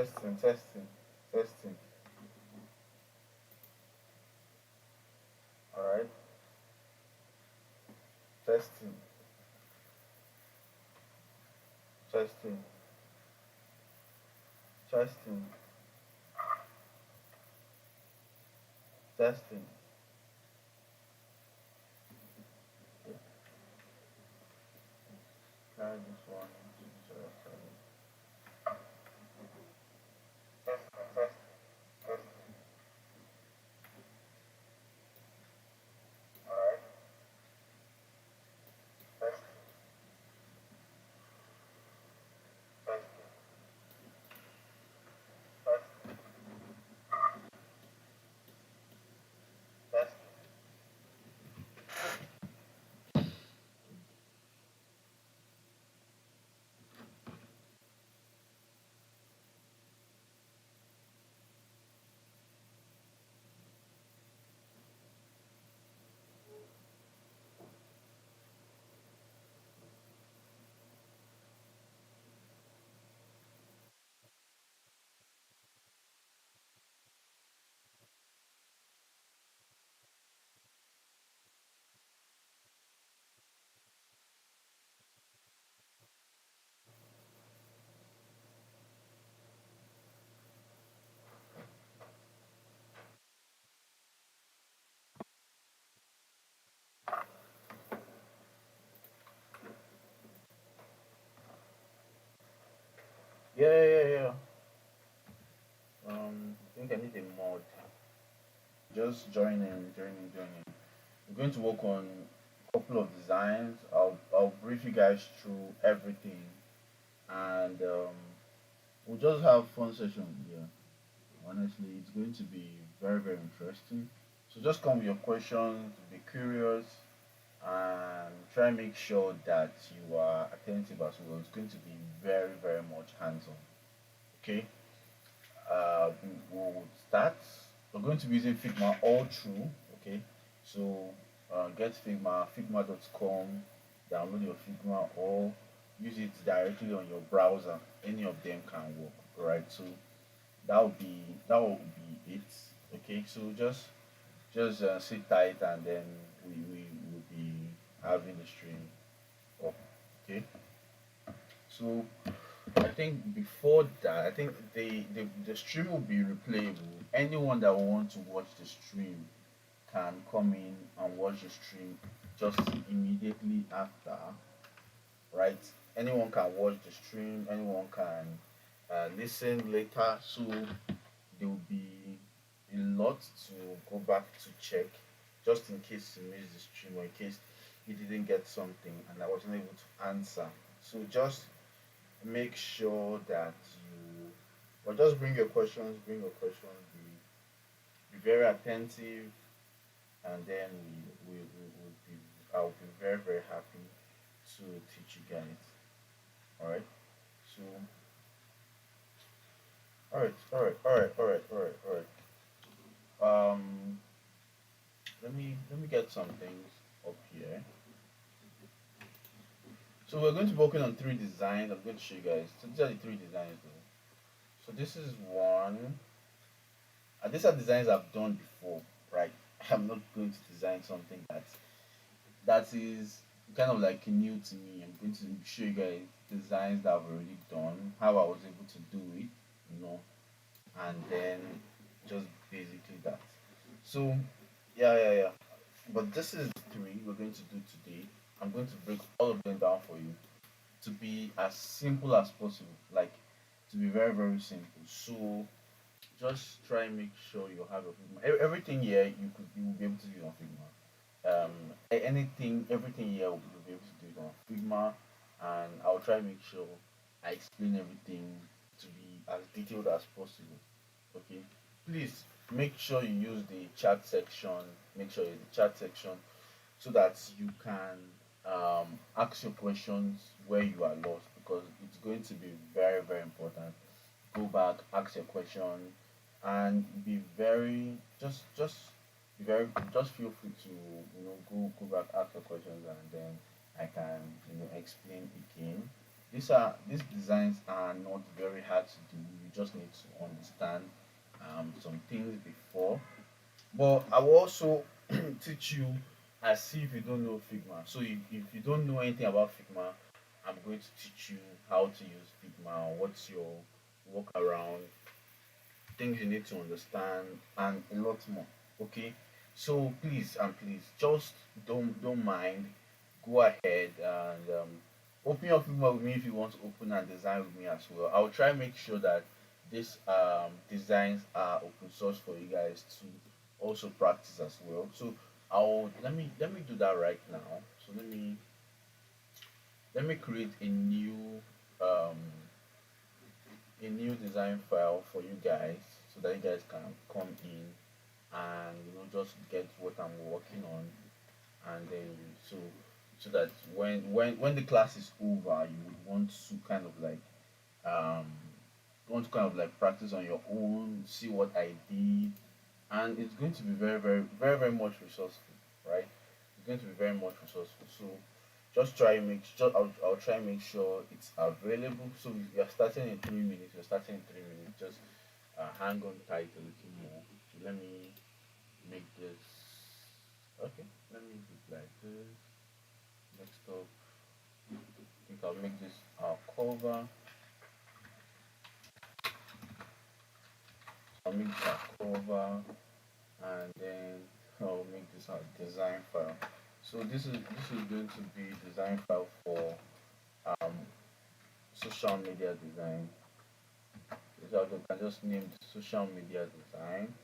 Testing, testing, testing. All right. Testing, testing, testing, testing. Try this one. Testing, testing, testing. All right. Testing, testing, testing, testing. Yeah, yeah, yeah. I think I need a mod. Just join in. We're going to work on a couple of designs. I'll brief you guys through everything, and we'll just have fun session here. Honestly, it's going to be very very interesting. So just come with your questions, be curious, and try and make sure that you are attentive as well. It's going to be very very much hands-on. Okay. We'll start. We're going to be using Figma all through. Okay, so get Figma, Figma.com, download your Figma, or use it directly on your browser. Any of them can work. Right. So that will be it. Okay, so just sit tight, and then we will be having the stream up. Okay, so I think before that, I think the stream will be replayable. Anyone that will want to watch the stream can come in and watch the stream just immediately after, right? Anyone can watch the stream, anyone can listen later. So there will be a lot to go back to check just in case you missed the stream or in case you didn't get something and I wasn't able to answer. So just make sure that you or just bring your questions, be very attentive, and then we will be I'll be very very happy to teach you guys. All right. So um let me get some things up here. So we're going to be working on three designs. I'm going to show you guys. So these are the three designs though. So this is one. And these are designs I've done before, right? I'm not going to design something that is kind of like new to me. I'm going to show you guys designs that I've already done, how I was able to do it, you know, and then just basically that. So yeah. But this is the three we're going to do today. I'm going to break all of them down for you to be as simple as possible, like to be very very simple. So just try and make sure you have your Figma. Everything here you will be able to do it on Figma. Anything everything here you'll be able to do it on Figma, and I'll try and make sure I explain everything to be as detailed as possible. Okay, please make sure you use the chat section. Make sure you use the chat section so that you can ask your questions where you are lost because it's going to be very very important. Go back, ask your question, and be very just be very just feel free to go back, ask your questions, and then I can explain again. These designs are not very hard to do. You just need to understand some things before. But I will also teach you as if you don't know Figma. So if you don't know anything about Figma, I'm going to teach you how to use Figma, what's your workaround, things you need to understand, and a lot more. Okay, so please and please just don't mind. Go ahead and open your Figma with me if you want to open and design with me as well. I'll try make sure that these designs are open source for you guys to also practice as well. So I'll let me do that right now. So let me create um a new design file for you guys so that you guys can come in and just get what I'm working on, and then so that when the class is over you would want to kind of like um practice on your own, see what I did, and it's going to be very much resourceful, right? It's going to be very much resourceful. So I'll try and make sure it's available. So if you're starting in 3 minutes, you're starting in 3 minutes. Just hang on tight a little more. So let me make this. Okay, let me do it like this. Next up, I think I'll make this our cover. I'll make this our cover, and then I'll make this our design file. So this is going to be design file for um social media design. So I can just name it social media design.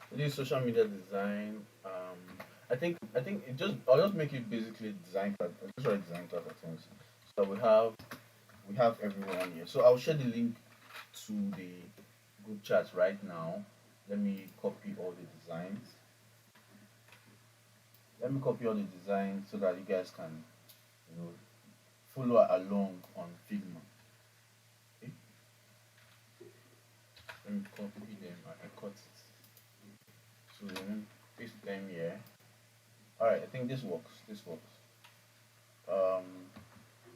So this social media design. I think I'll just make it basically design class. Just write design class at once. So we have everyone here. So I'll share the link to the group chat right now. Let me copy all the designs. Let me copy all the designs so that you guys can you know follow along on Figma. Okay? Let me copy them. I cut it. So let me paste them here. Alright, I think this works. This works. Um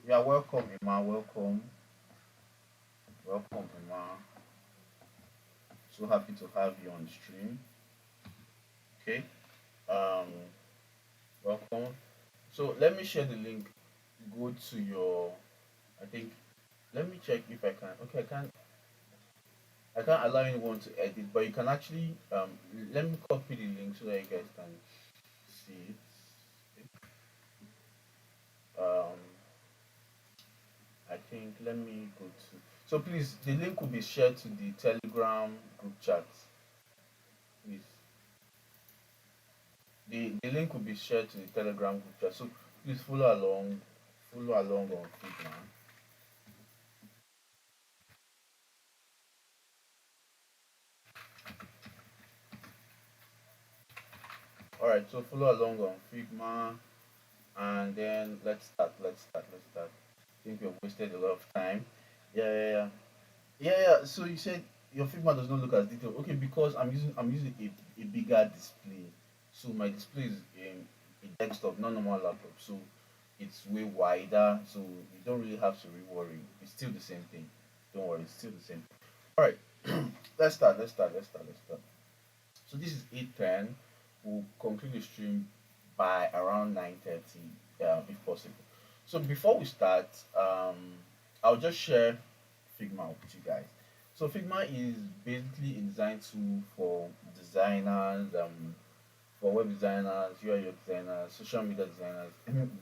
yeah, welcome Emma, welcome Emma. So happy to have you on the stream. Okay. Um welcome. So let me share the link. Go to your I think let me check if I can. Okay, I can't allow anyone to edit, but you can actually let me copy the link so that you guys can see it. Um I think let me go to so please the link will be shared to the Telegram group chat. Please. The link will be shared to the Telegram group chat. So please follow along on Figma. Alright, so follow along on Figma, and then let's start. I think we've wasted a lot of time. Yeah. Yeah. So you said your Figma does not look as detailed. Okay, because I'm using a bigger display. So my display is a desktop, not normal laptop. So it's way wider. So you don't really have to worry. It's still the same thing. Don't worry, it's still the same. All right, let's start. So this is 8:10. We'll conclude the stream by around 9:30, if possible. So before we start, I'll just share Figma with you guys. So Figma is basically a design tool for designers, for web designers, UI designers, social media designers,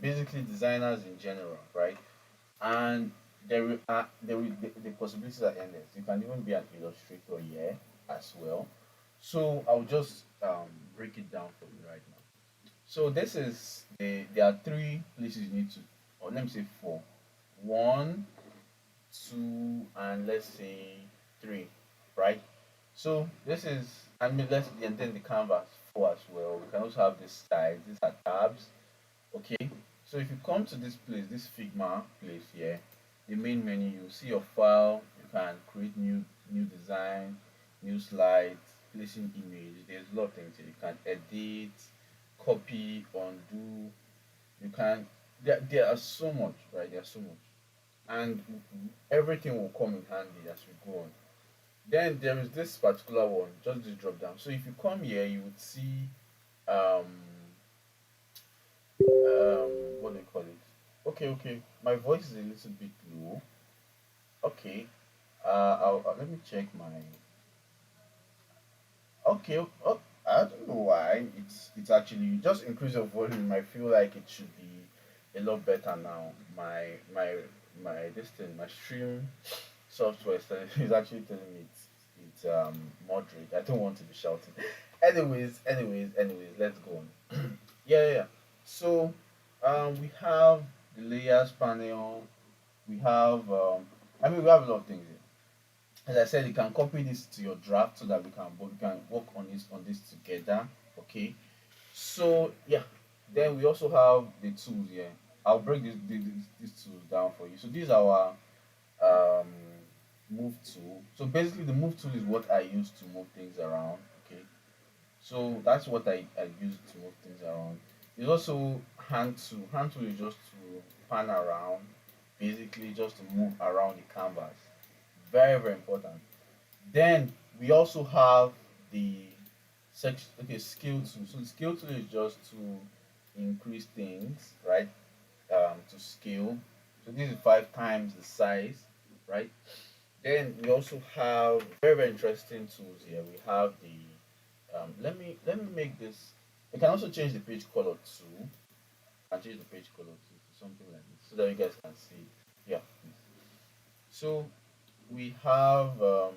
basically designers in general, right? And the possibilities are endless. You can even be an illustrator here as well. So I'll just break it down for you right now. So there are three places you need to, or let me say four. One, two, and let's say three, right? So this is, and then the canvas four as well. We can also have this styles. These are tabs. Okay. So if you come to this place, this Figma place here, the main menu, you see your file. You can create new design, new slides, placing image, there's a lot of things here. You can edit, copy, undo. You can there are so much, right? There's so much, and everything will come in handy as we go on. Then there is this particular one, just this drop down. So if you come here, you would see um what do you call it? Okay, okay. My voice is a little bit low. Okay. Let me check my. Okay. Oh, I don't know why. It's actually just increase your volume. I feel like it should be a lot better now. My this thing, my stream software is actually telling me it's moderate. I don't want to be shouting. Anyways, let's go on. Yeah. So we have the layers panel. We have we have a lot of things here. As I said, you can copy this to your draft so that we can work on this together. Okay. So yeah, then we also have the tools here. I'll break these tools down for you. So these are our um, move tool. So basically, the move tool is what I use to move things around. Okay, so that's what I use to move things around. There's also hand tool. Hand tool is just to pan around, basically just to move around the canvas. Very important. Then we also have the section. Okay, scale tool. So the scale tool is just to increase things, right? To scale. So this is 5 times the size, right? Then we also have very interesting tools here. We have the let me make this. You can also change the page color too. And change the page color to something like this so that you guys can see. Yeah, please. So we have the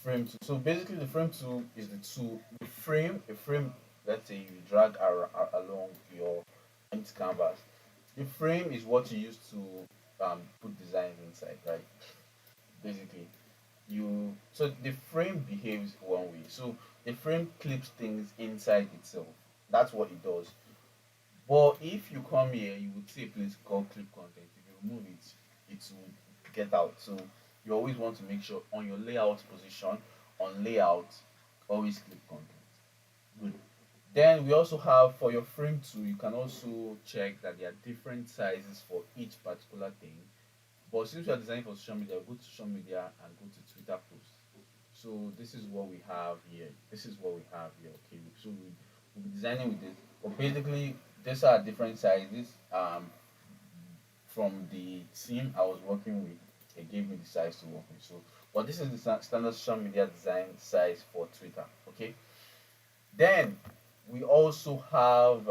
frame tool. So basically, the frame tool is the tool. A frame. Let's say you drag along your empty canvas. The frame is what you use to put designs inside, right? Basically, so the frame behaves one way. So the frame clips things inside itself. That's what it does. But if you come here, you would see a place called clip content. If you remove it, it will get out. So you always want to make sure on your layout position, on layout, always clip content. Good. Then we also have for your frame tool, you can also check that there are different sizes for each particular thing. But since we are designing for social media, go to social media and go to Twitter posts. So this is what we have here. This is what we have here. Okay, so we'll be designing with this. But basically, these are different sizes. From the team I was working with, they gave me the size to work with. So, but this is the standard social media design size for Twitter. Okay. Then we also have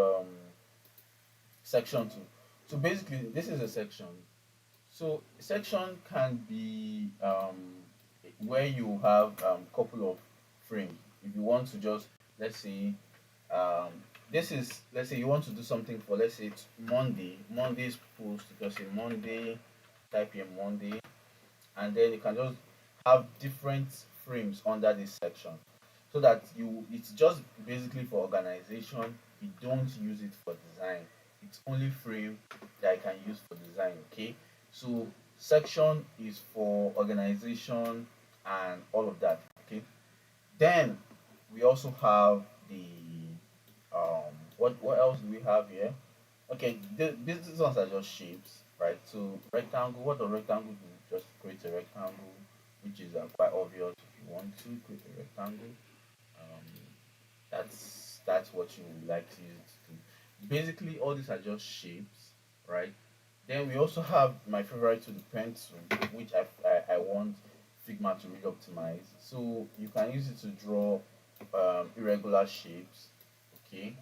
section two. So basically, this is a section. So section can be where you have couple of frames. If you want to just let's say um, this is let's say you want to do something for let's say it's Monday's post, just say Monday, type here Monday, and then you can just have different frames under this section so that you it's just basically for organization. You don't use it for design. It's only frame that I can use for design. Okay, so section is for organization and all of that. Okay, then we also have the what else do we have here? Okay, these ones are just shapes, right? So rectangle, what a rectangle do? Just create a rectangle, which is quite obvious. If you want to create a rectangle, um, that's what you would like to use it to do. Basically, all these are just shapes, right? Then we also have my favorite tool, the pen tool, which I want Figma to really optimize. So you can use it to draw irregular shapes. Okay,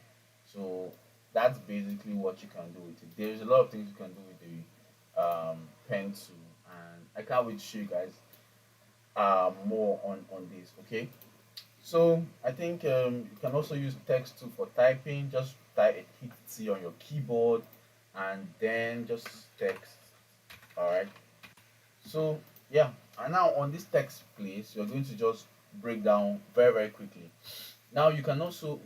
so that's basically what you can do with it. There's a lot of things you can do with the pen tool, and I can't wait to show you guys more on this. Okay, so I think you can also use text tool for typing. Just type hit T on your keyboard, and then just text. All right. So yeah, and now on this text place, you're going to just break down very quickly. Now you can also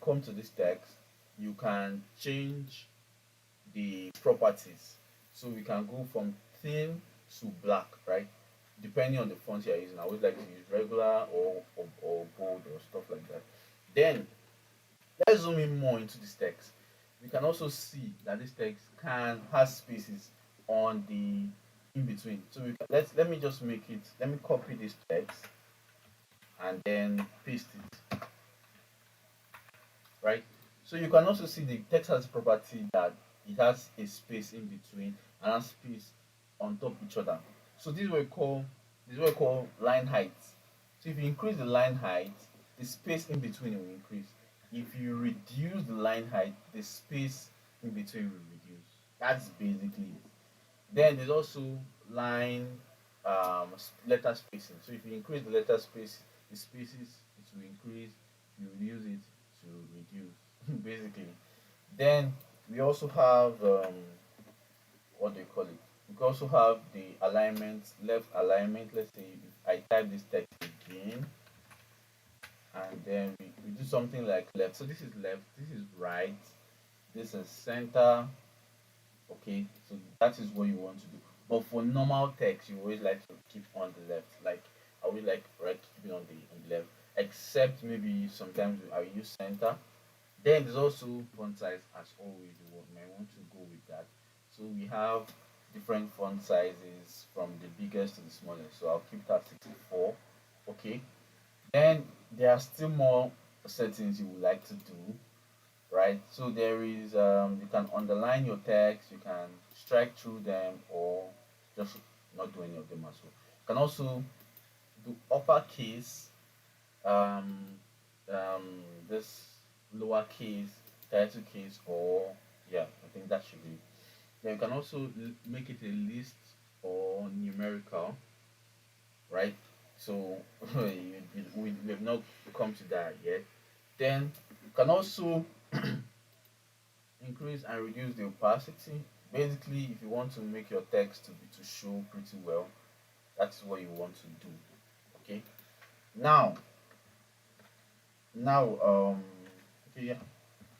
come to this text. You can change the properties. So we can go from thin to black, right? depending on the font you're using. I always like to use regular or bold or stuff like that. Then let's zoom in more into this text. We can also see that this text can has spaces on the in between. So let me just make it. Let me copy this text and then paste it, right? So you can also see the text has property that it has a space in between and has space on top of each other. So this is what we call line height. So if you increase the line height, the space in between will increase. If you reduce the line height, the space in between will reduce. That's basically it. Then there's also line letter spacing. So if you increase the letter space, the spaces it will increase. If you reduce it to reduce, basically. Then we also have what do you call it? We can also have the alignment, left alignment. Let's say if I type this text again, and then we do something like left. So this is left, this is right, this is center. Okay, so that is what you want to do. But for normal text, you always like to keep on the left. Like I always like right keep it on the left. Except maybe sometimes I will use center. Then there's also font size as always. You might want to go with that. So we have different font sizes from the biggest to the smallest. So I'll keep that 64. Okay. Then there are still more settings you would like to do, right? So there is you can underline your text, you can strike through them, or just not do any of them as well. You can also do uppercase, um, this lowercase, title case, or yeah, I think that should be. Then you can also make it a list or numerical, right? So we've not come to that yet. Then you can also increase and reduce the opacity. Basically, if you want to make your text to show pretty well, that's what you want to do. Okay. Now, now okay, yeah.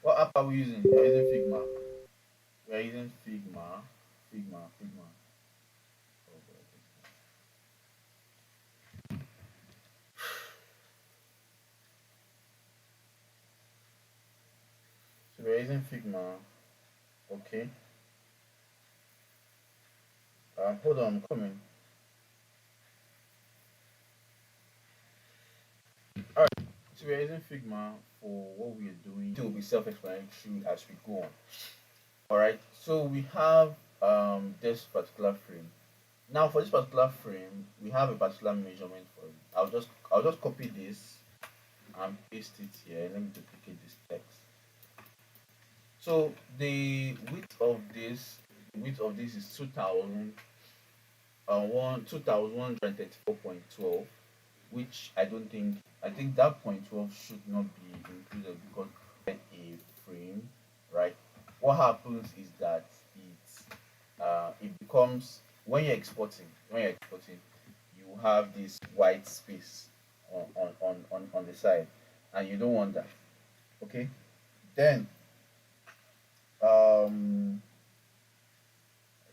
What app are we using? We're using Figma. We're using Figma. Oh, God. So we're using Figma. Okay. Hold on, I'm coming. All right. So we're using Figma for what we are doing. It will be self-explanatory as we go on. All right. So we have this particular frame. Now for this particular frame, we have a particular measurement for it. I'll just copy this and paste it here. Let me duplicate this text. So the width of this is 2134.12, which I think that point 12 should not be included because a frame, right? What happens is that it becomes when you're exporting, you have this white space on the side, and you don't want that. Okay. Then you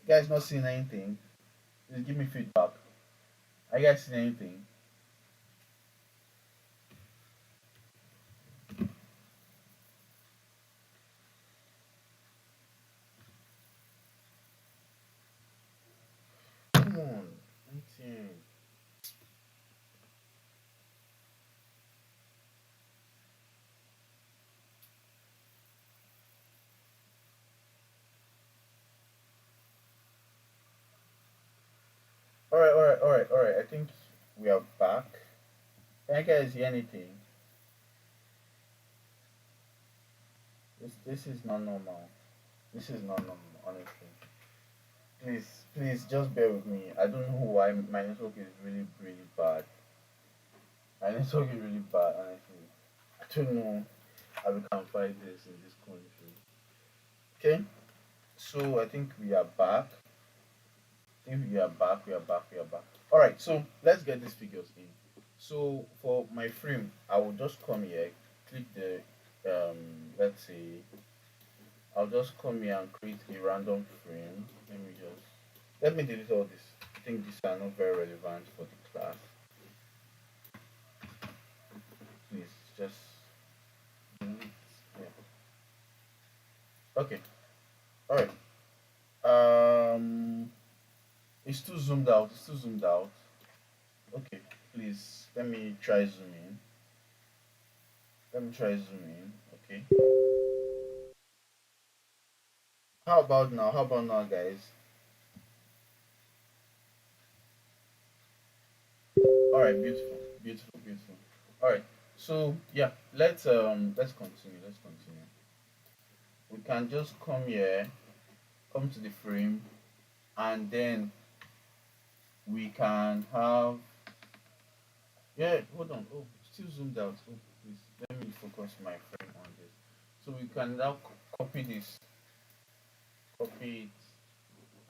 guys not seeing anything? Please give me feedback. Are you guys seeing anything? Come on, anything. All right. I think we are back. Can you guys hear anything? This is not normal. This is not normal, honestly. Please, just bear with me. I don't know why my network is really, really bad. My network is really bad, honestly. I don't know how we can fight this in this country. Okay, so I think we are back. I think we are back. We are back. We are back. All right, so let's get these figures in. So for my frame, I will just come here, click the um, let's say I'll just come here and create a random frame. Let me delete all this. I think these are not very relevant for the class. Please just delete. Yeah. Okay. All right. It's too zoomed out. It's too zoomed out. Okay. Please let me try zoom in. Let me try zoom in. Okay. How about now? How about now, guys? All right. Beautiful. Beautiful. Beautiful. All right. So yeah, let's continue. Let's continue. We can just come here, come to the frame, and then we can have, yeah, hold on. Oh, still zoomed out. Oh, please let me focus my frame on this. So we can now copy this, copy it,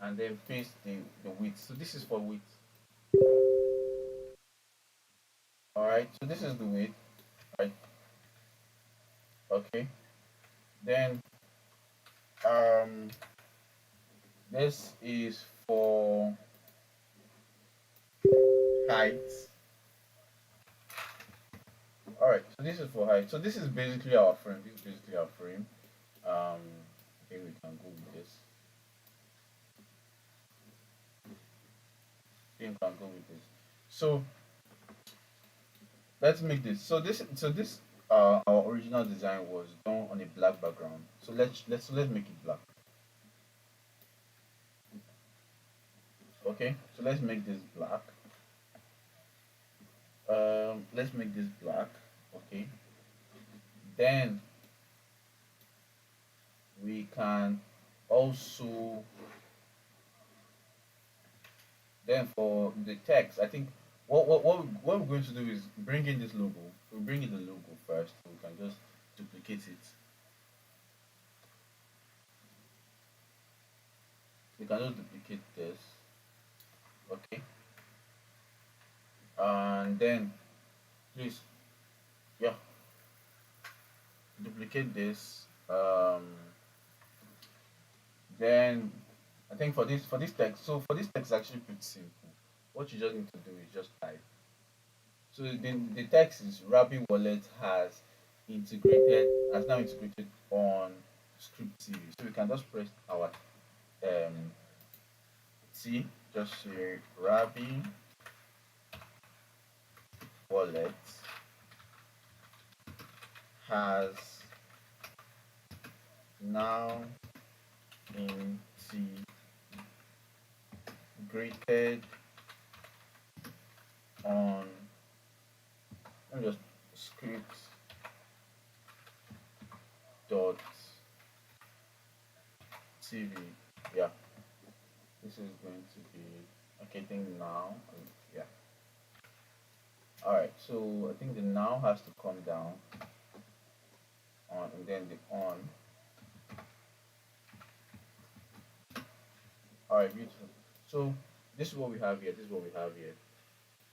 and then paste the width. So this is for width. All right. So this is the width. Right. Okay. Then um this is for height. All right. So this is for height. So this is basically our frame. This is basically our frame. I think we can go with this. I think we can go with this. So let's make this. So this our original design was done on a black background. So let's make it black. Okay. So let's make this black. Let's make this black. Okay. Then we can also, then for the text, I think what we're going to do is bring in this logo. We'll bring in the logo first. So we can just duplicate it. We can just duplicate this. Okay. And then please, yeah, duplicate this. Then I think for this text, so for this text, actually pretty simple. What you just need to do is just type. So the text is Rabbi Wallet has now integrated on Script TV. So we can just press our um T, just say Rabbi Wallet has now integrated on, let me just script dot TV. Yeah, this is going to be okay. I think now, yeah. All right, so I think the now has to come down on, and then the on. All right, beautiful. So this is what we have here. This is what we have here.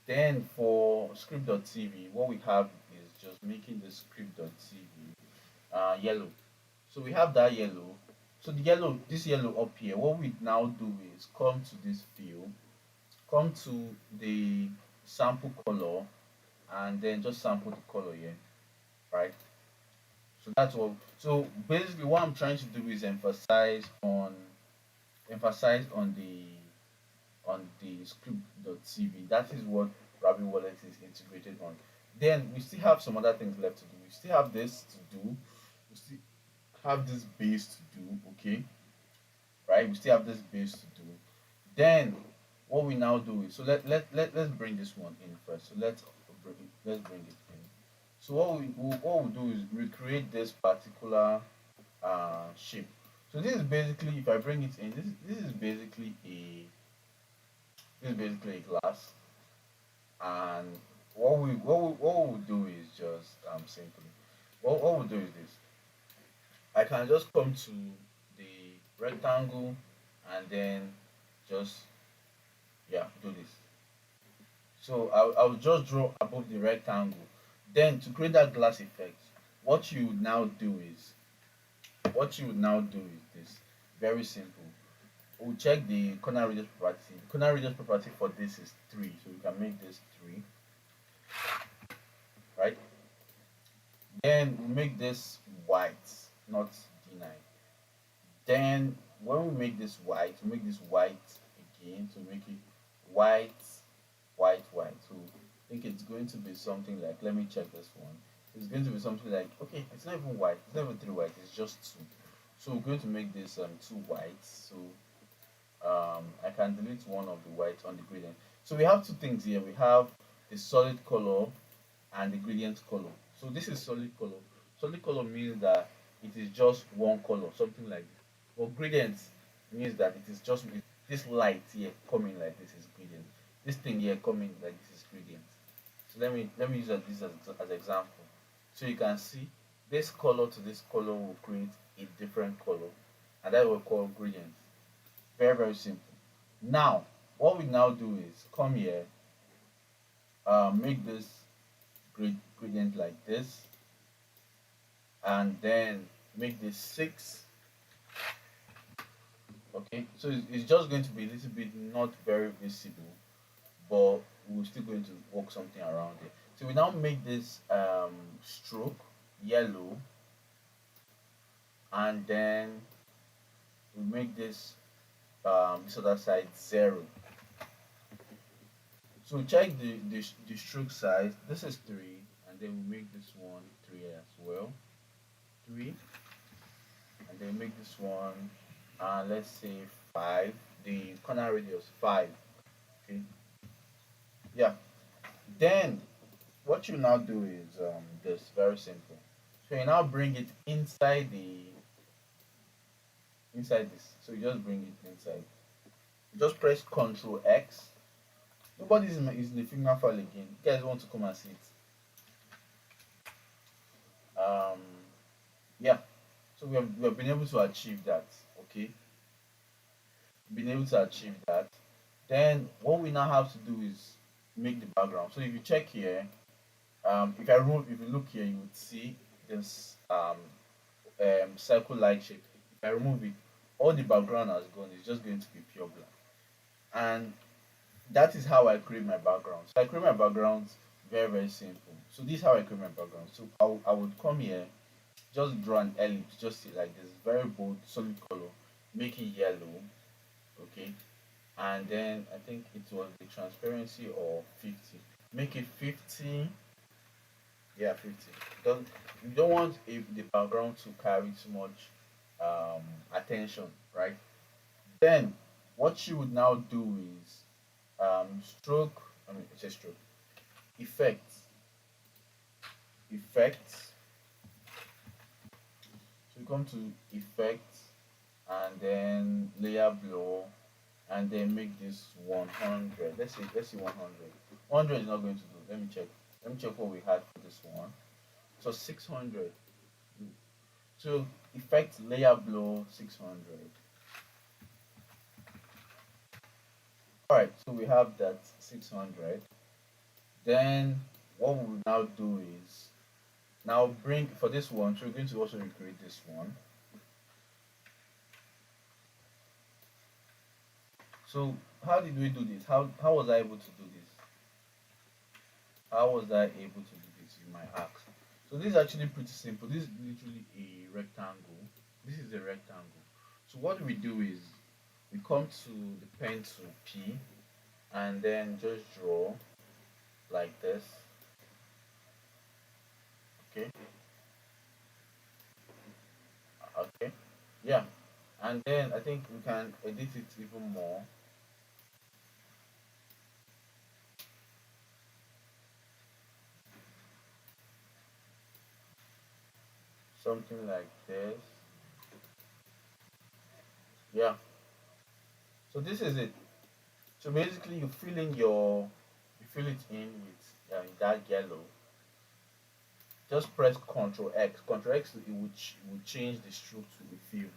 Then for script.tv, what we have is just making the script.tv yellow. So we have that yellow. So the yellow, this yellow up here, what we now do is come to this field, come to the sample color, and then just sample the color here, right? So that's what. So basically, what I'm trying to do is emphasize on the script.tv. That is what Rabbit Wallet is integrated on. Then we still have some other things left to do. We still have this to do. We still have this base to do. Okay, right? We still have this base to do. Then what we now do is, so let's bring this one in first. So let's bring it in. So what we do is recreate this particular shape. So this is basically, if I bring it in, this is basically a glass, and what we do is just simply, what we do is this. I can just come to the rectangle and then just, yeah, do this. So I'll just draw above the rectangle. Then to create that glass effect, what you would now do is what you would now do is this. Very simple. we'll check the corner radius property. The corner radius property for this is 3, so we can make this 3, right? Then we make this white, not D9. Then when we make this white, we make this white again to make it white, white, white. So I think it's going to be something like, let me check this one. It's going to be something like, okay, it's not even white, it's not even 3 white, it's just 2. So we're going to make this 2 whites. So I can delete one of the white on the gradient. So we have two things here. We have the solid color and the gradient color. So this is solid color. Solid color means that it is just one color, something like this. But gradient means that it is just this light here coming like this is gradient. This thing here coming like this is gradient. So let me use this as example. So you can see this color to this color will create a different color, and that will call gradient. Very, very simple. Now, what we now do is come here, make this gradient like this, and then make this 6. Okay, so it's just going to be a little bit not very visible, but we're still going to work something around it. So we now make this stroke yellow, and then we make this other side 0. So check the stroke size. This is 3, and then we make this one 3 as well. 3, and then make this one, let's say 5. The corner radius 5. Okay. Yeah. Then what you now do is this very simple. So you now bring it inside this. So you just bring it inside. You just press Control X. Nobody is in the finger file again. You guys want to come and see it? Um, yeah. So we have been able to achieve that. Okay, been able to achieve that. Then what we now have to do is make the background. So if you check here, if you look here, you would see this circle like shape. If I remove it, all the background has gone. It's just going to be pure black. And that is how I create my background. So I create my backgrounds very, very simple. So this is how I create my background. So I would come here, just draw an ellipse, just see like this, very bold, solid color, make it yellow, okay. And then I think it was the transparency of 50. Make it 50, yeah, 50. Don't You don't want the background to carry too much attention, right? Then what you would now do is stroke. I mean, it's a stroke. Effects, effects. So you come to effects, and then layer blur, and then make this 100. Let's see 100. 100 is not going to do. Let me check. Let me check what we had for this one. So 600. So effect layer blur 600. All right. So we have that 600. Then what we will now do is now bring for this one. So we're going to also recreate this one. So how did we do this? How was I able to do this? How was I able to do this, you might ask? So this is actually pretty simple. This is literally a rectangle. This is a rectangle. So what we do is we come to the pencil P, and then just draw like this. Okay. Okay. Yeah. And then I think we can edit it even more. Something like this. Yeah. So this is it. So basically you fill it in with dark yellow. Just press Ctrl X. Ctrl X, it will change the stroke to a fill,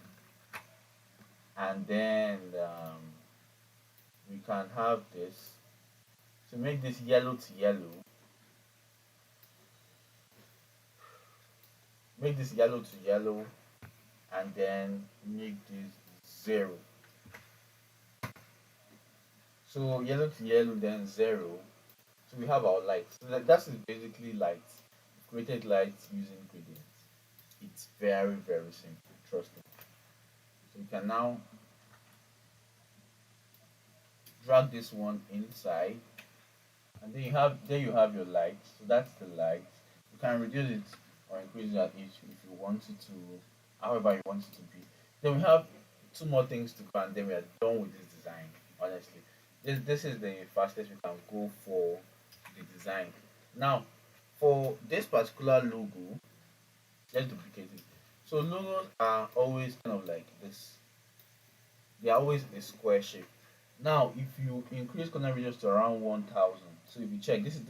and then we can have this to make this yellow to yellow. Make this yellow to yellow, and then make this 0. So yellow to yellow, then zero. So we have our light. So that is basically light. Created light using gradients. It's very, very simple. Trust me. So you can now drag this one inside, and then you have your light. So that's the light. You can reduce it or increase it at each if you want it to, however you want it to be. Then we have two more things to go, and then we are done with this design. Honestly, this is the fastest we can go for the design. Now, for this particular logo, let's duplicate it. So logos are always kind of like this. They are always a square shape. Now, if you increase corner radius to around 1000, so if you check, this is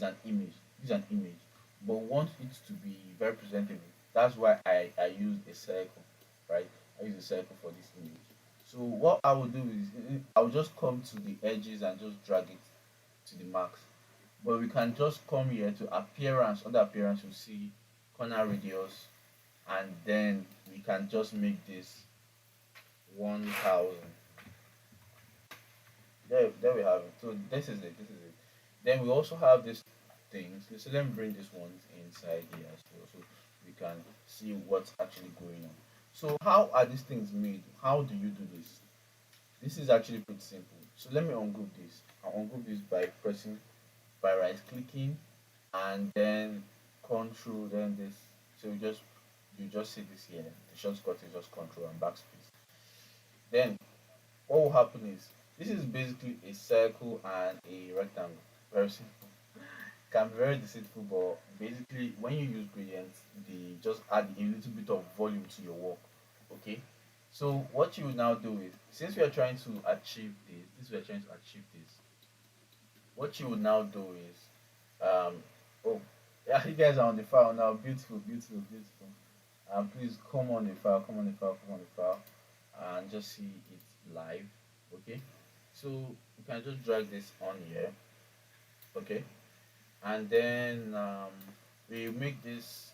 an image. This is an image, but we want it to be very presentable. That's why I use a circle, right? I use a circle for this image. So what I will do is I will just come to the edges and just drag it to the max. But we can just come here to appearance. Under appearance, you see corner radius, and then we can just make this 1000. There we have it. So this is it. This is it. Then we also have these things. So let me bring this one inside here as well, so we can see what's actually going on. So how are these things made? How do you do this? This is actually pretty simple. So let me ungroup this. I'll ungroup this by pressing, by right clicking, and then control, then this. So you just see this here. The shortcut is just control and backspace. Then what will happen is this is basically a circle and a rectangle. Very simple. Can be very deceitful, but basically when you use gradients, they just add a little bit of volume to your work. Okay. So what you will now do is, since we are trying to achieve we are trying to achieve this. What you will now do is, oh, yeah, you guys are on the file now. Beautiful, beautiful, beautiful. Please come on the file, come on the file, come on the file, and just see it live. Okay. So you can just drag this on here. Okay. And then we make this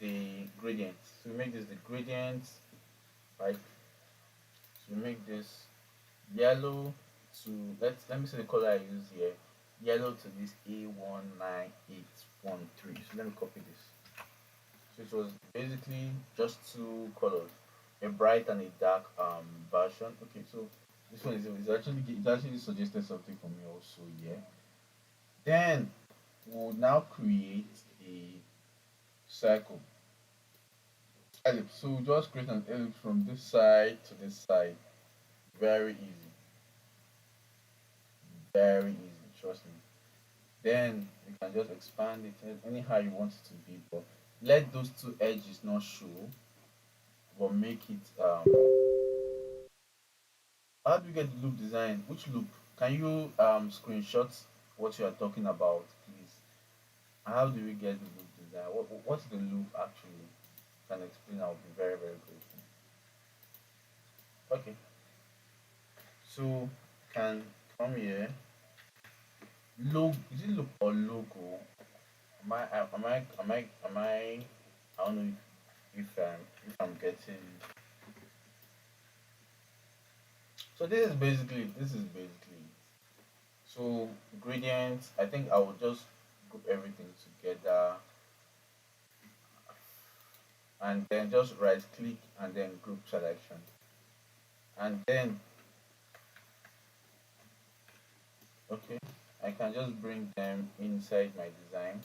the gradient. So we make this the gradient, right? So we make this yellow to, let me see the color I use here. Yellow to this A19813. So let me copy this. So it was basically just two colors, a bright and a dark version. Okay, so this one is actually suggested something for me also. Yeah. Then we'll now create a circle ellipse. So we'll just create an ellipse from this side to this side. Very easy, very easy. Trust me. Then you can just expand it anyhow you want it to be, but let those two edges not show, but make it how do you get the loop design? Which loop? Can you screenshot what you are talking about, please? How do we get the loop design? What's the loop actually? Can explain? I'll be very, very grateful. Okay, so can come here. Logo, is it loop or logo? Am I? I don't know if I'm getting. So this is basically it. So gradients, I think I will just group everything together and then just right click and then group selection, and then okay, I can just bring them inside my design.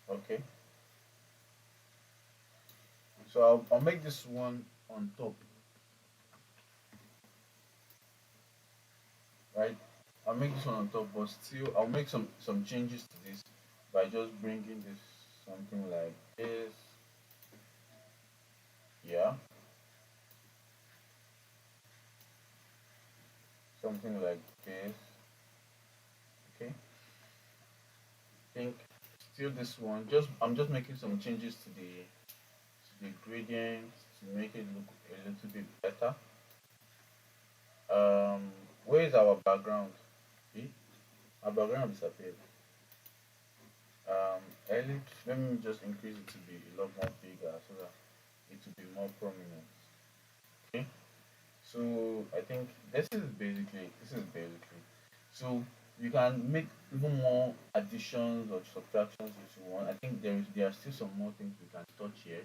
Okay, so I'll make this one on top, right? I'll make this one on top, but still I'll make some changes to this by just bringing this something like this. Yeah, something like this. Okay, think still this one, just I'm just making some changes to the gradient to make it look a little bit better. Where is our background? See, our background disappeared. Ellipse, let me just increase it to be a lot more bigger so that it will be more prominent. Okay, So I think this is basically. So you can make even more additions or subtractions if you want. I think there are still some more things we can touch here.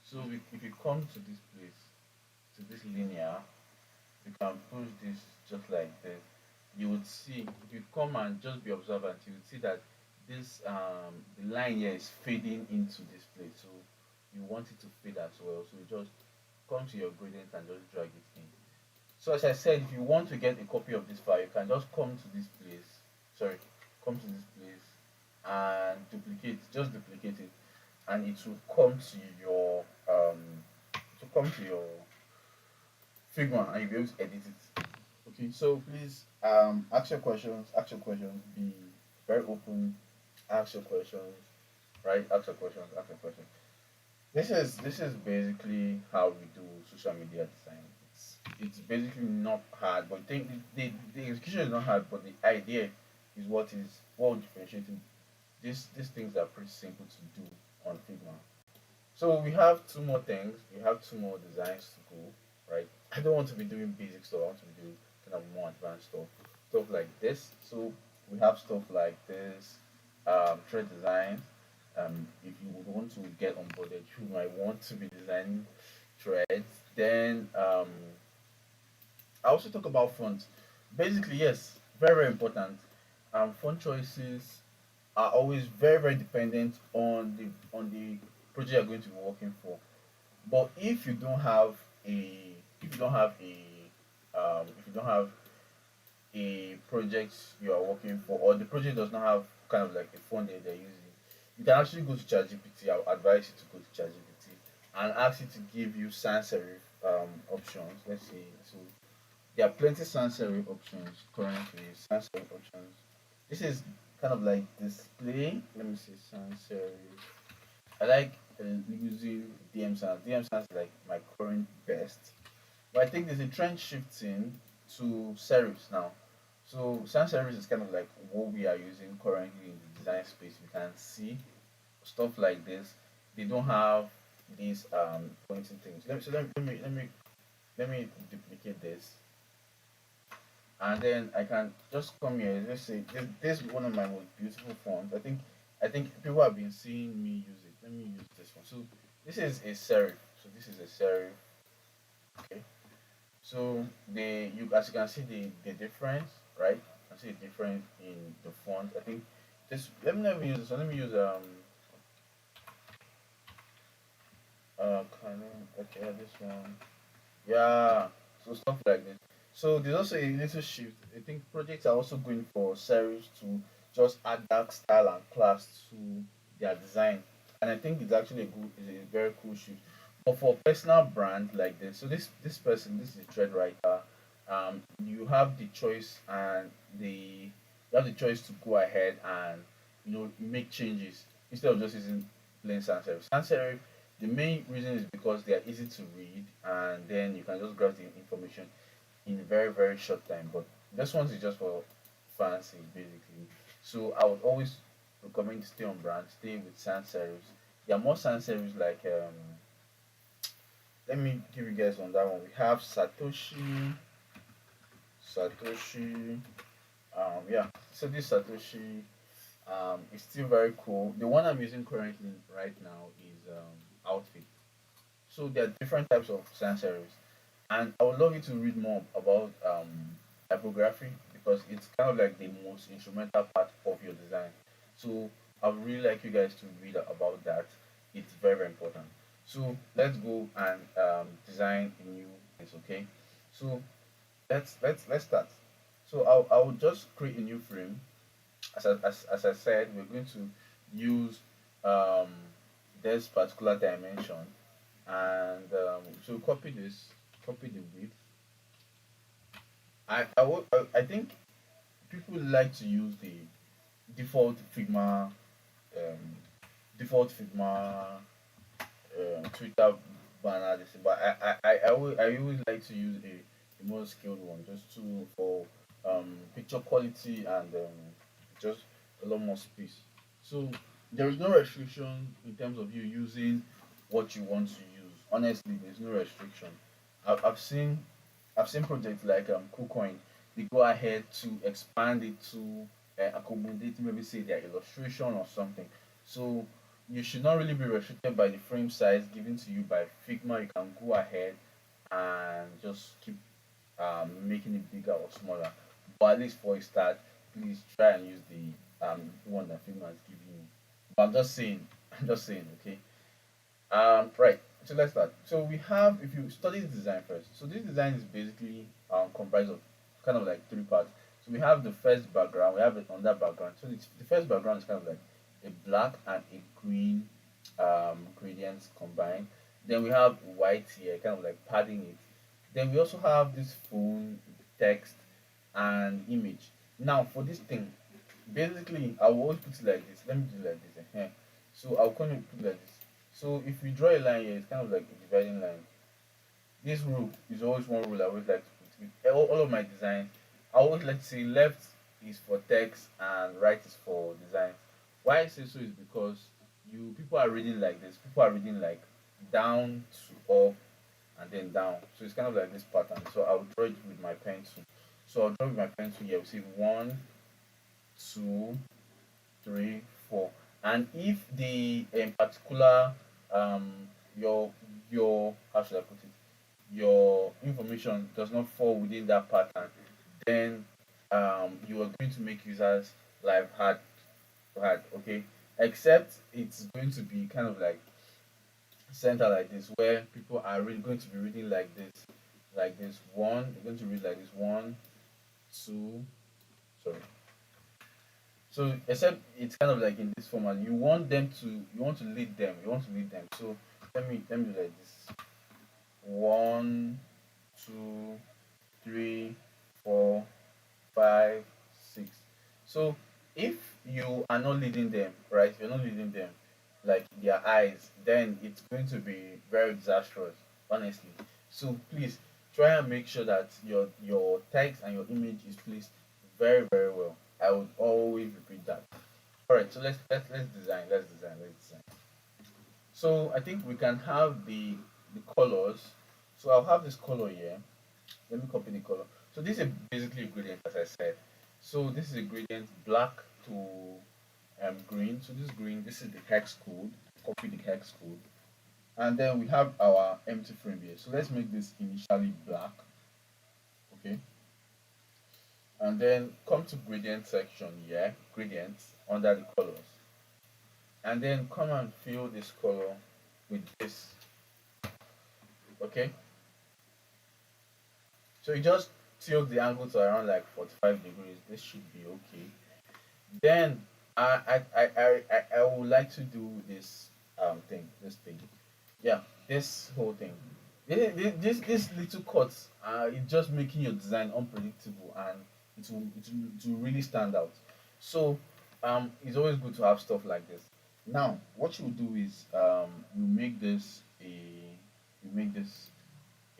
So if you come to this place, to this linear, you can push this just like this. You would see if you come and just be observant, you would see that this the line here is fading into this place. So you want it to fade as well. So you just come to your gradient and just drag it in. So as I said, if you want to get a copy of this file, you can just come to this place. Sorry, come to this place and duplicate. Just duplicate it, and it will come to your Figma, and you'll be able to edit it. Okay, so please ask your questions. Ask your questions. Be very open. Ask your questions. Right? Ask your questions. Ask your questions. This is basically how we do social media design. It's basically not hard, but the execution is not hard, but the idea is what differentiating. These things are pretty simple to do on Figma. So we have two more things. We have two more designs to go. Right? I don't want to be doing basic stuff. I want to be doing kind of more advanced stuff like this. So we have stuff like this, thread design. If you would want to get onboarded, you might want to be designing threads. Then I also talk about font. Basically, yes, very very important. Font choices are always very very dependent on the project you're going to be working for. But if you don't have if you don't have a project you are working for, or the project does not have kind of like a font that they're using, you can actually go to ChatGPT. I would advise you to go to ChatGPT and ask it to give you sans serif options. Let's see. So there are plenty sans serif options currently. Sans serif options. This is kind of like display. Let me see sans serif. I like using DM Sans. DM Sans is like my current best. But I think there's a trend shifting to serifs now. So sans serifs is kind of like what we are using currently in the design space. We can see stuff like this. They don't have these pointing things. Let me duplicate this, and then I can just come here. Let's say this is one of my most beautiful fonts. I think people have been seeing me use it. Let me use this one. So this is a serif. So this is a serif. Okay. So you as you can see the difference, right? You can see the difference in the font. I think this. Let me use this one. Let me use kind of okay this one. Yeah, so stuff like this. So there's also a little shift. I think projects are also going for serifs to just add dark style and class to their design, and I think it's actually it's a very cool shift. But for personal brand like this, so this person, this is a thread writer. You have the choice and you have the choice to go ahead and make changes instead of just using plain sans serif. Sans serif, the main reason is because they are easy to read, and then you can just grab the information in a very very short time. But this one is just for fancy basically. So I would always recommend to stay on brand, stay with sans serifs. There are more sans serifs like let me give you guys on that one. We have Satoshi. Yeah. So this Satoshi is still very cool. The one I'm using currently right now is Outfit. So there are different types of sans serifs, and I would love you to read more about typography because it's kind of like the most instrumental part of your design. So I would really like you guys to read about that. It's very very important. So let's go and design a new place. Okay. So let's start. So I'll just create a new frame. As I said, we're going to use um, this particular dimension, and so copy this, copy the width. I think people like to use the default Figma um, default Figma Twitter banner, this thing, but I always like to use a more skilled one just to for picture quality and just a lot more space. So there is no restriction in terms of you using what you want to use. Honestly, there's no restriction. I've seen I've seen projects like KuCoin. They go ahead to expand it to accommodate, maybe say their illustration or something. So you should not really be restricted by the frame size given to you by Figma. You can go ahead and just keep making it bigger or smaller. But at least for a start, please try and use the one that Figma is giving you. But I'm just saying, I'm just saying, okay. Right. So let's start. So we have, if you study the design first. So this design is basically comprised of kind of like three parts. So we have the first background. We have it on that background. So the first background is kind of like a black and a green gradients combined. Then we have white here, kind of like padding it. Then we also have this phone, text, and image. Now for this thing, basically I will always put it like this. Let me do it like this. So I'll kind of put it like this. So if we draw a line here, it's kind of like a dividing line. This rule is always one rule I always like to put with all of my designs. I always like to say left is for text and right is for design. Why I say so is because you people are reading like this. People are reading like down to up and then down. So it's kind of like this pattern. So I'll draw it with my pencil. So I'll draw with my pencil here. We see one, two, three, four. And if the particular um your how should I put it? Your information does not fall within that pattern, then you are going to make users life hard, okay? Except it's going to be kind of like center like this where people are really going to be reading like this one, they're going to read like this one, two, sorry. So except it's kind of like in this format, you want to lead them, you want to lead them. So let me do like this. One, two, three, four, five, six. So if you are not leading them, right? You're not leading them like their eyes, then it's going to be very disastrous, honestly. So please try and make sure that your text and your image is placed very, very well. I would always repeat that. Alright, so let's design. Let's design. So I think we can have the colors. So I'll have this color here. Let me copy the color. So this is basically a gradient, as I said. So this is a gradient black to green. So this green, this is the hex code. Copy the hex code. And then we have our empty frame here. So let's make this initially black. Okay. And then come to gradient section here. Gradients under the colors. And then come and fill this color with this. Okay. So you just tilt the angle to around like 45 degrees. This should be okay. Then I would like to do this thing. Yeah, this whole thing. This little cuts it's just making your design unpredictable and it will really stand out. So it's always good to have stuff like this. Now what you do is you make this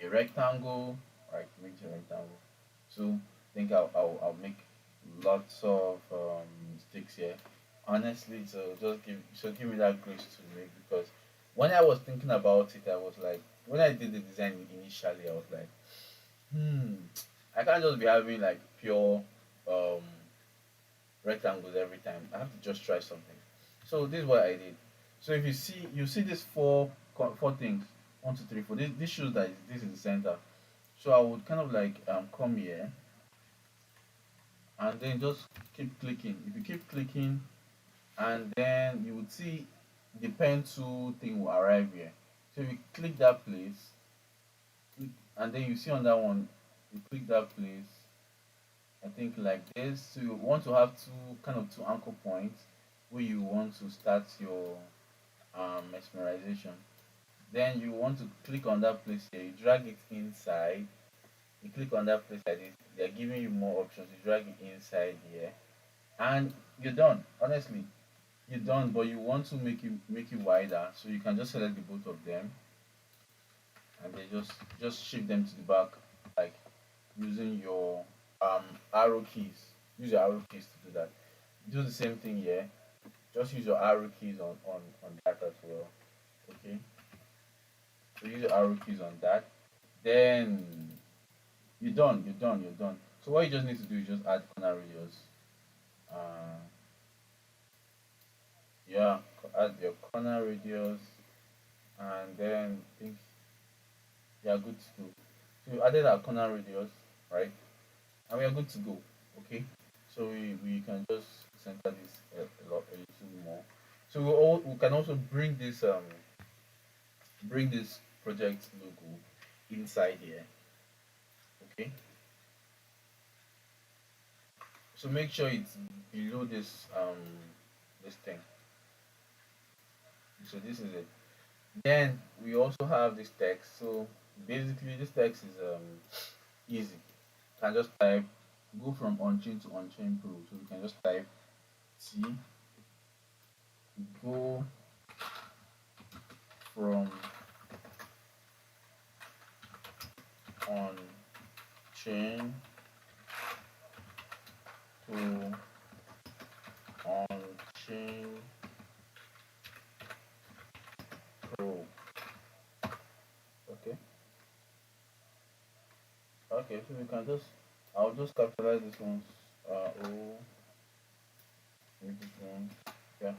a rectangle, right? Make it a rectangle. So I think I'll make lots of sticks here. Honestly, so give me that grace to make because when I was thinking about it, I was like, when I did the design initially, I was like, hmm, I can't just be having like pure um rectangles every time. I have to just try something. So this is what I did. So if you see these four things, one, two, three, four. This shows that this is the center. So I would kind of like come here and then just keep clicking. If you keep clicking, and then you would see the pen tool thing will arrive here. So if you click that place, and then you see on that one, you click that place. I think like this. So you want to have two anchor points where you want to start your mesmerization. Then you want to click on that place here. You drag it inside. You click on that place like this. They're giving you more options. You drag it inside here, and you're done. Honestly, you're done. But you want to make it wider, so you can just select the both of them, and then just shift them to the back, like using your arrow keys. Use your arrow keys to do that. Do the same thing here. Just use your arrow keys on that as well. Okay. So use your arrow keys on that. Then You're done. You're done. You're done. So what you just need to do is just add corner radius. Uh, yeah, add your corner radius, and then I think you are good to go. So you added our corner radius, right? And we are good to go. Okay. So we can just center this a little more. So we can also bring this project logo inside here. Okay. So make sure it's below this thing. So this is it. Then we also have this text. So basically this text is easy. You can just type, go from on-chain to on-chain pro. So we can just type T, go from on-chain to on-chain pro. Okay. Okay, so we can just, I'll just capitalize this one. O, with this one. Yeah.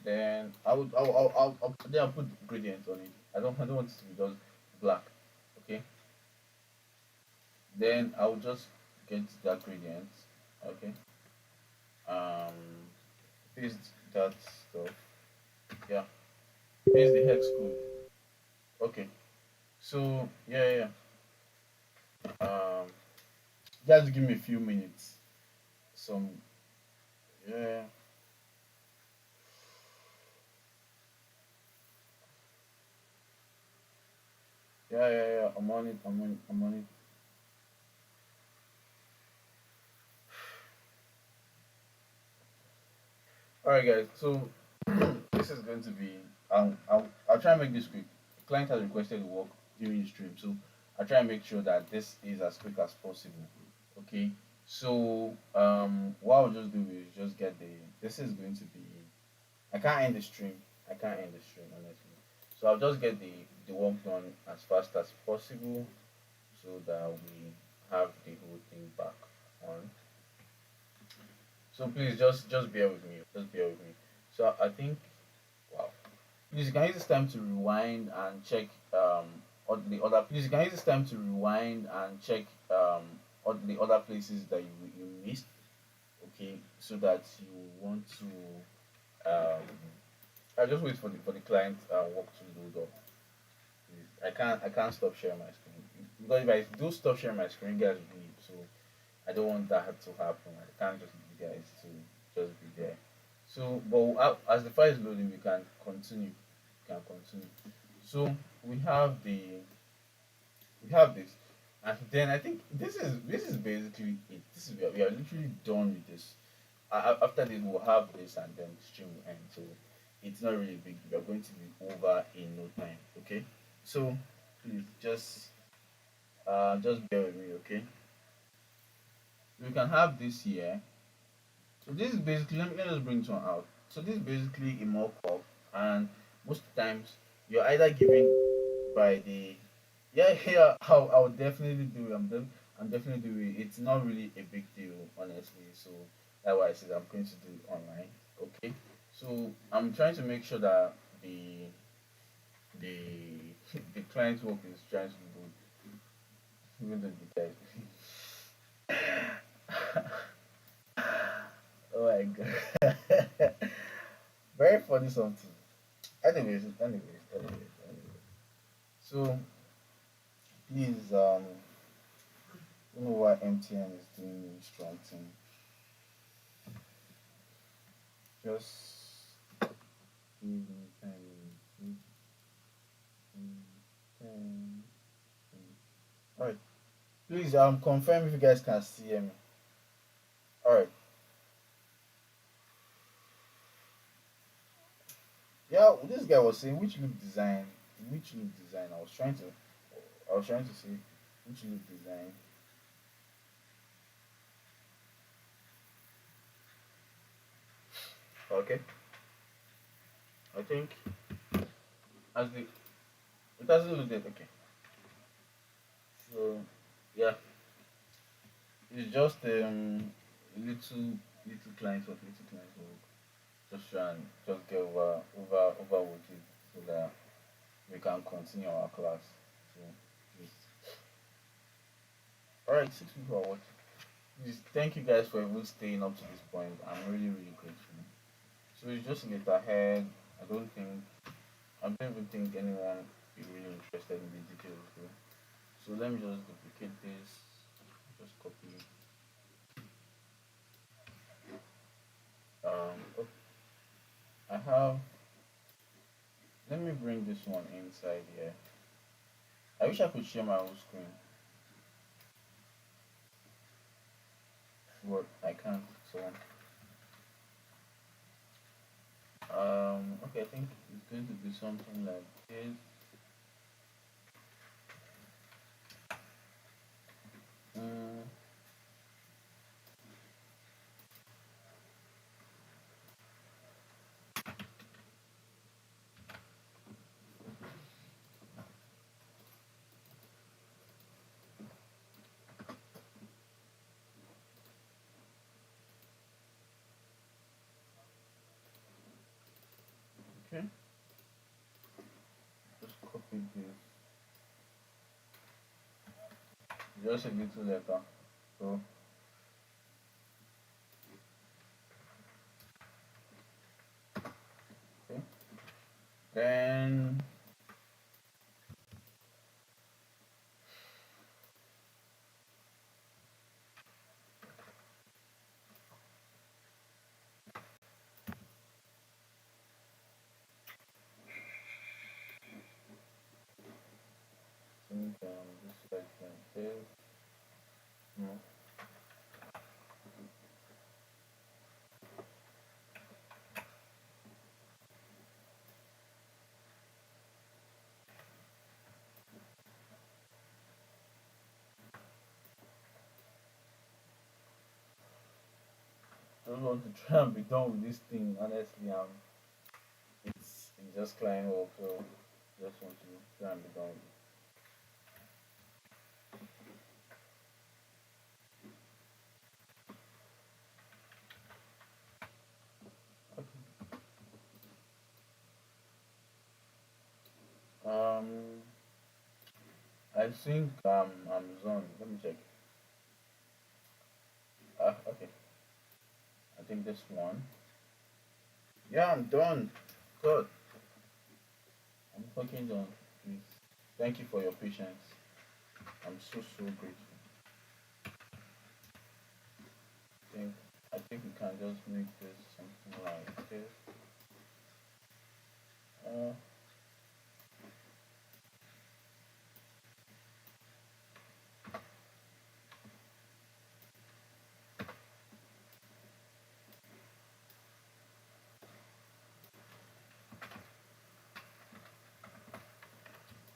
Then then I'll put gradient on it. I don't want it to be just black. Okay. Then I'll just get that gradient. Okay. Um, paste that stuff. Yeah. Paste the hex code. Okay. So yeah. Just give me a few minutes. Some yeah. Yeah. I'm on it. I'm on it. All right, guys. So this is going to be. I'll try and make this quick. The client has requested the work during the stream, so I'll try and make sure that this is as quick as possible. Okay. So what I'll just do is just get the. This is going to be. I can't end the stream. I can't end the stream honestly. So I'll just get the work done as fast as possible, so that we have the whole thing back on. So please just bear with me. Just bear with me. So I think wow. Please you can use this time to rewind and check all the other please you can use this time to rewind and check all the other places that you missed. Okay, so that you want to I just wait for the client work to load up. Please. I can't stop sharing my screen. Because if I do stop sharing my screen, guys will leave. So I don't want that to happen. I can't just leave you guys to just be there. So, but as the file is loading, we can continue. We can continue. So we have this, and then I think this is basically it. This is we are literally done with this. After this, we'll have this, and then the stream will end. So it's not really big. We are going to be over in no time. Okay. So please just bear with me. Okay. We can have this here. So this is basically let me just bring this one out. So this is basically a mock up, and most times you're either given by the I'll definitely do it. I'm definitely doing it. It's not really a big deal honestly. So that's why I said I'm going to do it online. Okay. So I'm trying to make sure that the the client work is trying to be good, even though the guys. Oh my god. Very funny something. Anyways. So please, don't know why MTN is doing really strong thing. Just give me 10 minutes. 10. Alright. Please confirm if you guys can see me. Alright. Yeah, this guy was saying which loop design, which loop design. I was trying to say which loop design. Okay. I think as the it hasn't loaded. Okay. So yeah, it's just little client work, little client work. Just try and just get over with it so that we can continue our class. So yes. All right, 6 people are watching. Please, thank you guys for even staying up to this point. I'm really grateful. So it's just a little ahead. I don't think I don't even think anyone is really interested in the details though. So let me just duplicate this, just copy. Oh, I have. Let me bring this one inside here. I wish I could share my whole screen, but I can't. So okay, I think it's going to be something like this. Mm, okay, just copy this. Just a little letter. So okay, then think just like this. No. Don't want to try and be done with this thing. Honestly, it's just client work, so just want to try and be done with it. Okay. I think Amazon. Let me check. Okay. I think this one. Yeah, I'm done. Good. I'm fucking done. Please. Thank you for your patience. I'm so grateful. think I think we can just make this something like this. Uh,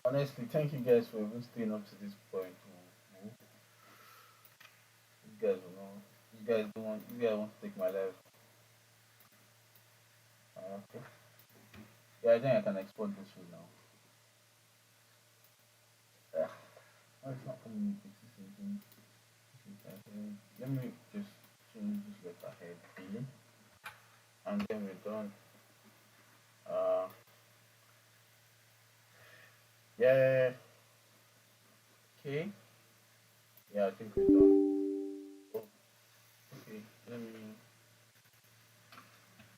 Honestly, thank you guys for even staying up to this point. You guys will know. You guys don't want. You guys want to take my life. Okay. Yeah, I think I can export this food now. Ah, why it's not coming with something? Let me just change this letter head B, and then we're done. Uh, yeah. Okay. Yeah, I think we're done. Oh, okay. Let me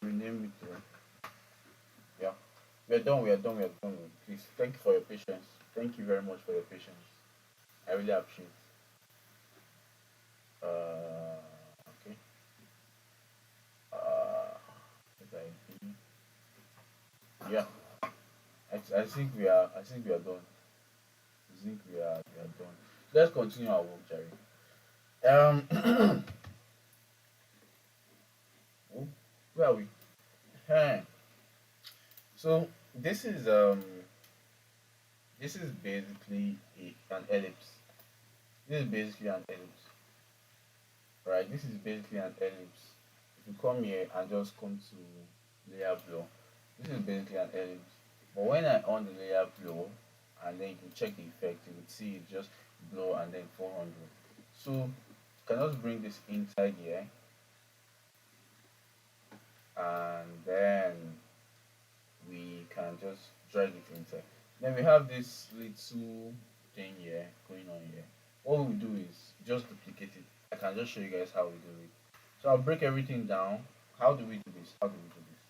rename it. Yeah. We are done. We are done. We are done. Please, thank you for your patience. Thank you very much for your patience. I really appreciate. Okay. Uh, yeah. I think we are. I think we are done. I think we are done. Let's continue our work, Jerry. Oh, where are we? Hey. So this is basically an ellipse. This is basically an ellipse, right? This is basically an ellipse. If you come here and just come to layer blow, this is basically an ellipse. But when I on the layer blow and then you can check the effect, you would see it just below, and then 400. So you can just bring this inside here, and then we can just drag it inside. Then we have this little thing here going on here. What we do is just duplicate it. I can just show you guys how we do it. So I'll break everything down. How do we do this? How do we do this?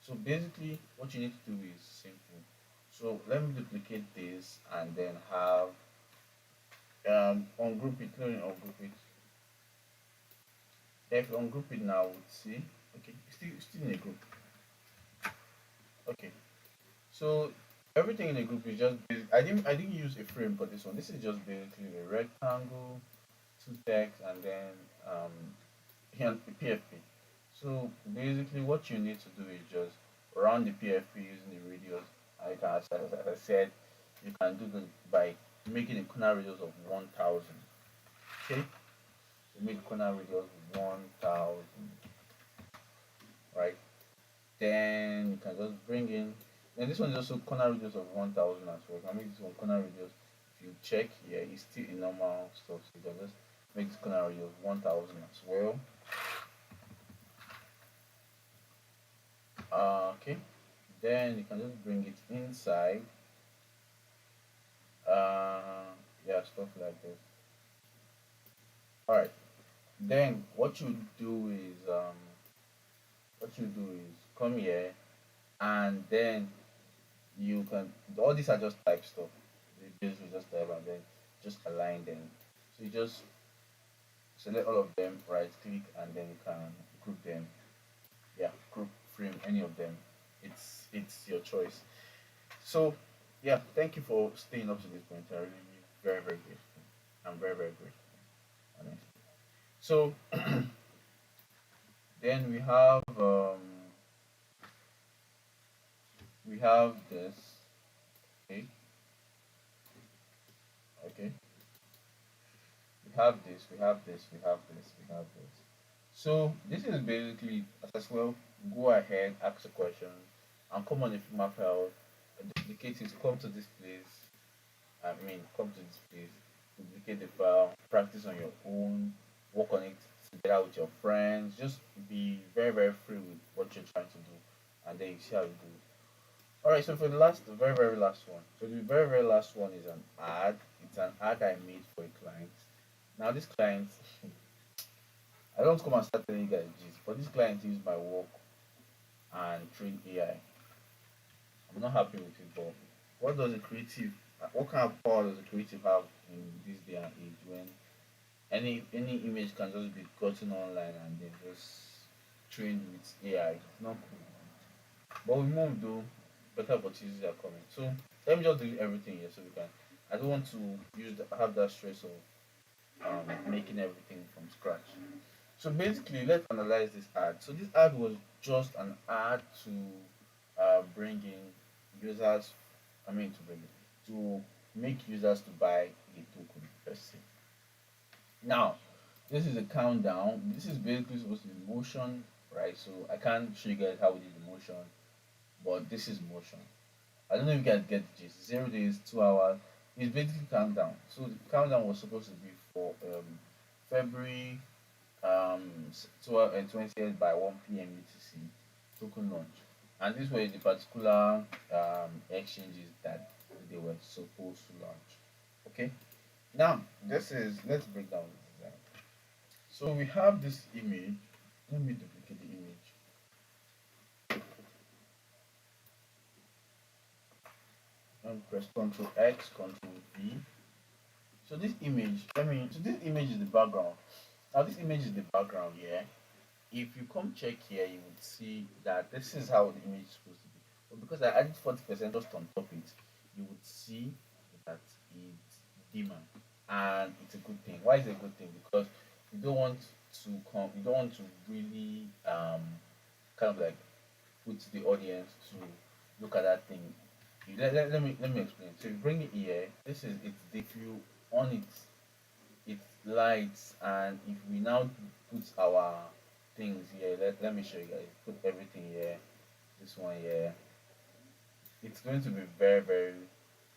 So basically what you need to do is simple. So let me duplicate this and then have ungroup it. Let me ungroup it. If you ungroup it now, we'll see. Okay, still in a group. Okay. So everything in the group is just I didn't use a frame for this one. This is just basically a rectangle, two text, and then here the PFP. So basically what you need to do is just round the PFP using the radius. I can, as I said, you can do this by making a corner radius of 1000. Okay, so make corner radius 1000, right? Then you can just bring in. Then this one is also corner radius of 1000 as well. You can make this one corner radius. If you check here, it's still a normal stuff. So you can just make this corner radius 1000 as well. Okay. Then you can just bring it inside. Yeah, stuff like this. All right. Then what you do is come here, and then you can, all these are just type stuff. This will just type and then just align them. So you just select all of them, right click, and then you can group them. Yeah, group, frame, any of them. It's your choice. So yeah, thank you for staying up to this point. I really very grateful. I'm very grateful, honestly. So then we have this. Okay, okay. We have this, we have this. So this is basically as well. Go ahead, ask a question, and come on the Figma file, duplicate it, come to this place. Come to this place, duplicate the file, practice on your own, work on it together with your friends. Just be very free with what you're trying to do, and then you see how you do it. All right. So for the very last one. So the very last one is an ad. It's an ad I made for a client. Now this client, I don't come and start telling you guys this, but this client used my work and train AI. I'm not happy with it, but what does a creative, what kind of power does a creative have in this day and age when any image can just be gotten online and then just trained with AI? It's not cool. But we move though, better opportunities are coming. So let me just do everything here so we can. I don't want to have that stress of making everything from scratch. So basically, let's analyze this ad. So this ad was just an ad to bring in users. To bring it to make users to buy a token per se. Now, this is a countdown. This is basically supposed to be motion, right? So I can't show you guys how we did the motion, but this is motion. I don't know if you guys get the gist. 0 days, 2 hours. It's basically countdown. So the countdown was supposed to be for February 20th by 1 p.m. UTC token launch. And these were the particular exchanges that they were supposed to launch. Okay. Now let's break down the design. So we have this image. Let me duplicate the image and press Ctrl X, Ctrl V. So this image, so this image is the background. Now this image is the background here. If you come check here, you would see that this is how the image is supposed to be. But because I added 40% just on top it, you would see that it's dimmer, and it's a good thing. Why is it a good thing? Because you don't want you don't want to really kind of like put the audience to look at that thing. Let me explain. So you bring it here. This is it. If you on it, it lights, and if we now put our things here, let me show you guys. Put everything here. This one here. It's going to be very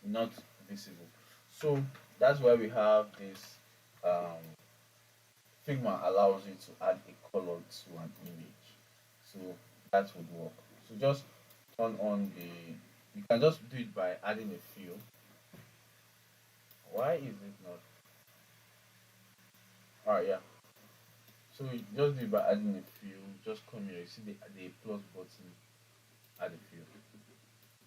not visible. So That's why we have this um, Figma allows you to add a color to an image. So that would work. So just turn on the, you can just do it by adding a fill. Why is it not? Alright, yeah. So you just do it by adding a fill. Just come here, you see the plus button, add a fill.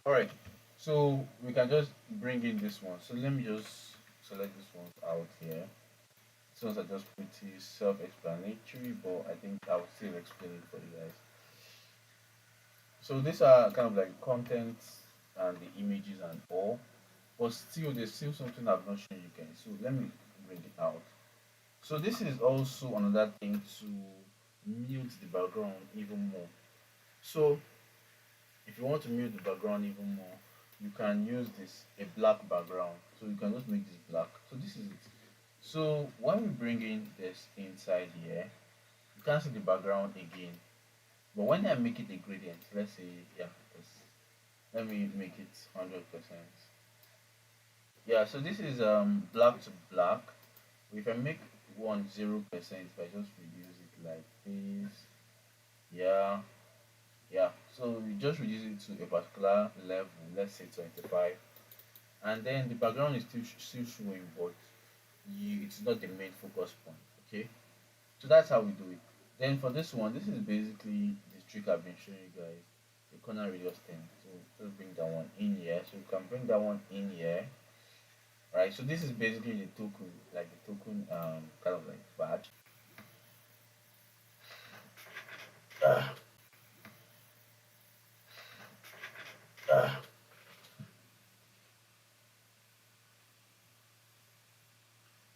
Alright, so we can just bring in this one. So let me just select this one out here. These ones are just pretty self-explanatory, but I think I'll still explain it for you guys. So these are kind of like content and the images and all, but still there's still something I've not shown you guys. So let me bring it out. So this is also another thing to mute the background even more. So if you want to mute the background even more, you can use this a black background. So you can just make this black. So this is it. So when we bring in this inside here, you can't see the background again. But when I make it a gradient, let's say yeah, let me make it 100%. Yeah, so this is black to black. If I make one 0%, if I just reduce it like this, yeah, yeah. So we just reduce it to a particular level, let's say 25, and then the background is still showing, but it's not the main focus point. Okay, so that's how we do it. Then for this one, this is basically the trick I've been showing you guys, the corner radius thing. So just bring that one in here. So you can bring that one in here, right? So this is basically the token, like the token kind of like badge. Ah, ah.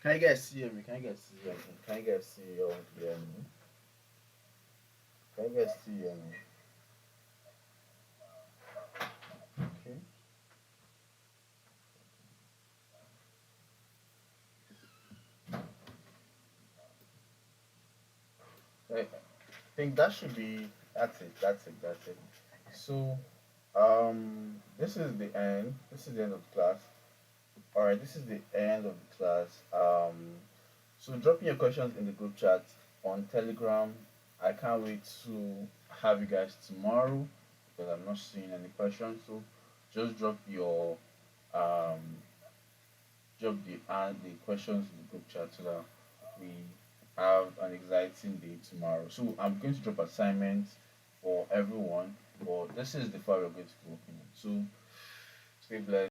Can you guys see me? Can you guys see me? Can you guys see or hear me? Can you guys see me? Okay. I think that should be, that's it. That's it. That's it. So this is the end. This is the end of the class. All right, this is the end of the class. So drop me your questions in the group chat on Telegram. I can't wait to have you guys tomorrow because I'm not seeing any questions. So just um drop the questions in the group chat so that we have an exciting day tomorrow. So I'm going to drop assignments for everyone, but this is the file we're going to be working on. So stay blessed.